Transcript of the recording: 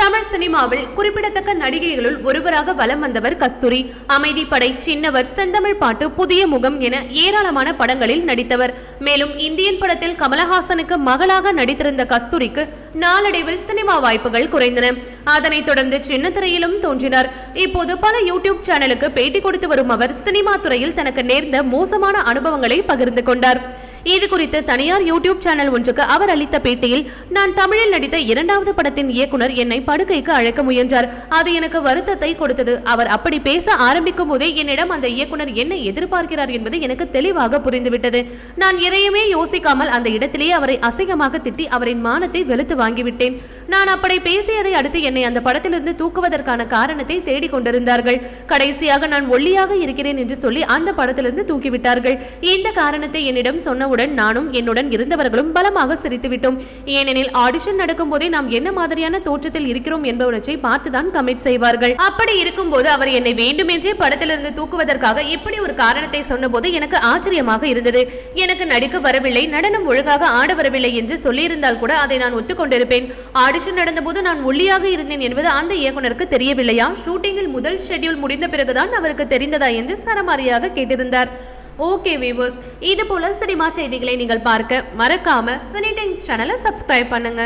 தமிழ் சினிமாவில் குறிப்பிடத்தக்க நடிகைகளுள் ஒருவராக வலம் வந்தவர் கஸ்தூரி. அமைதிப்படை, சின்னவர், செந்தமிழ் பாட்டு, புதிய முகம் என ஏராளமான படங்களில் நடித்தவர். மேலும் இந்தியன் படத்தில் கமலஹாசனுக்கு மகளாக நடித்திருந்த கஸ்தூரிக்கு நாளடைவில் சினிமா வாய்ப்புகள் குறைந்தன. அதனைத் தொடர்ந்து சின்னத்திரையிலும் தோன்றினார். இப்போது பல யூடியூப் சேனலுக்கு பேட்டி கொடுத்து வரும் அவர் சினிமா துறையில் தனக்கு நேர்ந்த மோசமான அனுபவங்களை பகிர்ந்து கொண்டார். இது குறித்து தனியார் யூடியூப் சேனல் ஒன்றுக்கு அவர் அளித்த பேட்டியில், நான் தமிழில் நடித்த 2வது படத்தின் இயக்குனர் என்னை படுக்கைக்கு அழைக்க முயன்றார். அது எனக்கு வருத்தத்தை கொடுத்தது. அவர் அப்படி பேச ஆரம்பிக்கும் போதே என்னிடம் அந்த இயக்குனர் என்ன எதிர்பார்க்கிறார் என்பது எனக்கு தெளிவாக புரிந்துவிட்டது. நான் எதையுமே யோசிக்காமல் அந்த இடத்திலேயே அவரை அசிங்கமாக திட்டி அவரின் மானத்தை வெளுத்து வாங்கிவிட்டேன். நான் அப்படி பேசியதை அடுத்து என்னை அந்த படத்திலிருந்து தூக்குவதற்கான காரணத்தை தேடிக் கொண்டிருந்தார்கள். கடைசியாக நான் ஒல்லியாக இருக்கிறேன் என்று சொல்லி அந்த படத்திலிருந்து தூக்கிவிட்டார்கள். இந்த காரணத்தை என்னிடம் சொன்ன நானும் என்னுடன் இருந்தவர்களும் பலமாக சிரித்துவிட்டோம். ஏனெனில் ஆடிஷன் நடக்கும் போதே நாம் என்ன மாதிரியான தோற்றத்தில் இருக்கிறோம் என்பவற்றை பார்த்துதான் கமெண்ட் செய்வார்கள். அப்படி இருக்கும் போது அவர் என்னை வேண்டுமென்றே படத்திலிருந்து தூக்குவதற்காக இப்படி ஒரு காரணத்தை சொன்னபோது எனக்கு ஆச்சரியமாக இருந்தது. எனக்கு நடிக்க வரவில்லை, நடனம் ஒழுங்காக ஆட வரவில்லை என்று சொல்லியிருந்தால் கூட அதை நான் ஒத்துக்கொண்டிருப்பேன். ஆடிஷன் நடந்தபோது நான் ஒல்லியாக இருந்தேன் என்பது அந்த இயக்குனருக்கு தெரியவில்லையா? ஷூட்டிங்கில் முதல் ஷெட்யூல் முடிந்த பிறகுதான் அவருக்கு தெரிந்ததா என்று சரமாரியாக கேட்டிருந்தார். ஓகே வியூவர்ஸ், இது போல சினிமா செய்திகளை நீங்கள் பார்க்க மறக்காம சினி டைம்ஸ் சேனலை சப்ஸ்கிரைப் பண்ணுங்க.